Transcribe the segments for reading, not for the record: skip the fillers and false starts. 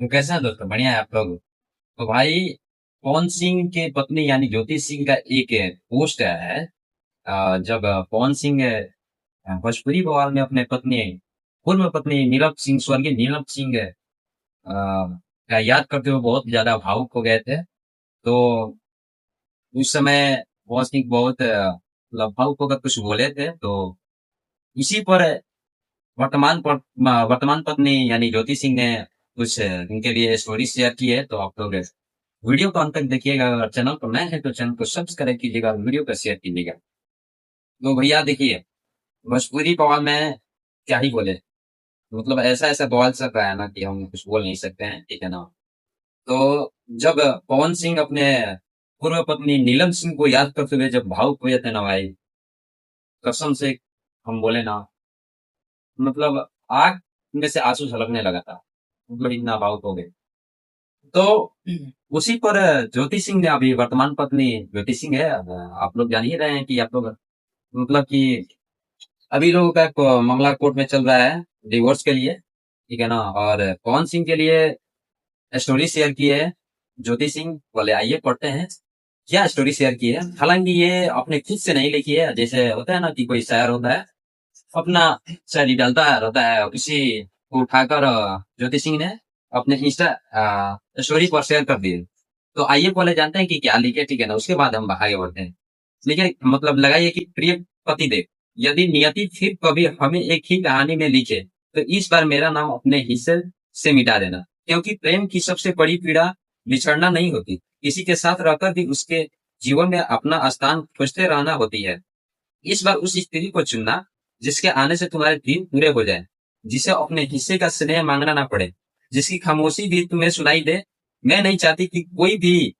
तो कैसा है दोस्तों, बढ़िया है आप लोग। तो भाई, पवन सिंह के पत्नी यानी ज्योति सिंह का एक पोस्ट आया है। जब पवन सिंह भोजपुरी बवाल में अपने पत्नी, पूर्व पत्नी नीलम सिंह, स्वर्गीय नीलम सिंह का याद करते हुए बहुत ज्यादा भावुक हो गए थे। तो उस समय पवन सिंह बहुत मतलब भावुक होकर कुछ बोले थे। तो इसी पर वर्तमान पत्नी यानी ज्योति सिंह ने कुछ उनके लिए स्टोरी शेयर की है। तो आप लोग वीडियो को अंत तक देखिएगा। अगर चैनल पर नए हैं तो चैनल को सब्सक्राइब कीजिएगा, वीडियो को शेयर कीजिएगा। तो भैया देखिए, भोजपुरी बवाल में क्या ही बोले, मतलब ऐसा ऐसा बवाल चल रहा है ना कि हम कुछ बोल नहीं सकते हैं, ठीक है ना। तो जब पवन सिंह अपने पूर्व पत्नी नीलम सिंह को याद करते हुए जब भावुक हुए थे ना भाई, कसम से हम बोले ना, मतलब आग में से आंसू छलकने लगा था, मतलब इतना भावुक हो गए। तो उसी पर ज्योति सिंह ने, अभी वर्तमान पत्नी ज्योति सिंह है, आप लोग जान ही रहे हैं कि आप लोग, मतलब कि अभी लोगों का एक मामला कोर्ट में चल रहा है डिवोर्स के लिए, ठीक है ना। और पवन सिंह के लिए स्टोरी शेयर की है ज्योति सिंह। बोले आइए पढ़ते हैं क्या स्टोरी शेयर की है। हालांकि ये अपने खुद से नहीं लिखी है, जैसे होता है ना कि कोई शायर होता है अपना शायरी डालता है रहता है, उसी को उठाकर ज्योति सिंह ने अपने इंस्टा स्टोरी पर शेयर कर दिए। तो आइए पहले जानते हैं कि क्या लिखे, ठीक है ना, उसके बाद हम आगे बढ़ते हैं। लेकिन मतलब लगाइए कि प्रिय पतिदेव, यदि नियति फिर कभी हमें एक ही कहानी में लिखे तो इस बार मेरा नाम अपने हिस्से से मिटा देना, क्योंकि प्रेम की सबसे बड़ी पीड़ा बिछड़ना नहीं होती, किसी के साथ रहकर भी उसके जीवन में अपना स्थान खोजते रहना होती है। इस बार उस स्त्री को चुनना जिसके आने से तुम्हारे दिन पूरे हो जाए, जिसे अपने हिस्से का स्नेह मांगना ना पड़े, जिसकी खामोशी भी तुम्हें सुनाई दे। मैं नहीं चाहती कि कोई भी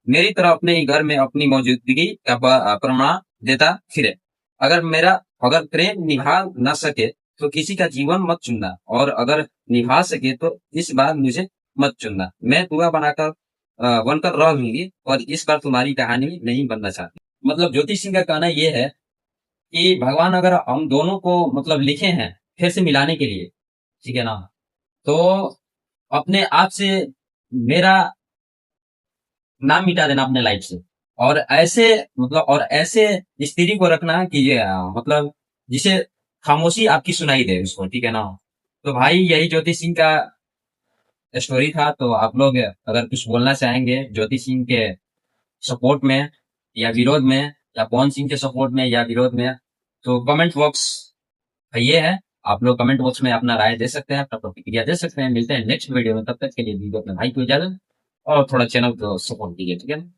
मेरी तरह अपने ही घर में अपनी मौजूदगी का प्रमाण देता फिरे। अगर प्रेम निभा न सके तो किसी का जीवन मत चुनना, और अगर निभा सके तो इस बार मुझे मत चुनना। मैं दुआ बनकर रह लूंगी, और इस बार तुम्हारी कहानी नहीं बनना चाहती। मतलब ज्योति सिंह का कहना यह है कि भगवान अगर हम दोनों को मतलब लिखे हैं फिर से मिलाने के लिए, ठीक है ना, तो अपने आप से मेरा नाम मिटा देना अपने लाइफ से। और ऐसे मतलब और ऐसे स्त्री को रखना कि ये मतलब जिसे खामोशी आपकी सुनाई दे उसको, ठीक है ना। तो भाई यही ज्योति सिंह का स्टोरी था। तो आप लोग अगर कुछ बोलना चाहेंगे ज्योति सिंह के सपोर्ट में या विरोध में, या पवन सिंह के सपोर्ट में या विरोध में, तो कमेंट बॉक्स ये है। आप लोग कमेंट बॉक्स में अपना राय दे सकते हैं, अपना प्रतिक्रिया दे सकते हैं। मिलते हैं नेक्स्ट वीडियो में, तब तक के लिए वीडियो अपने भाई को इजाजत, और थोड़ा चैनल को सपोर्ट कीजिए, ठीक है ना।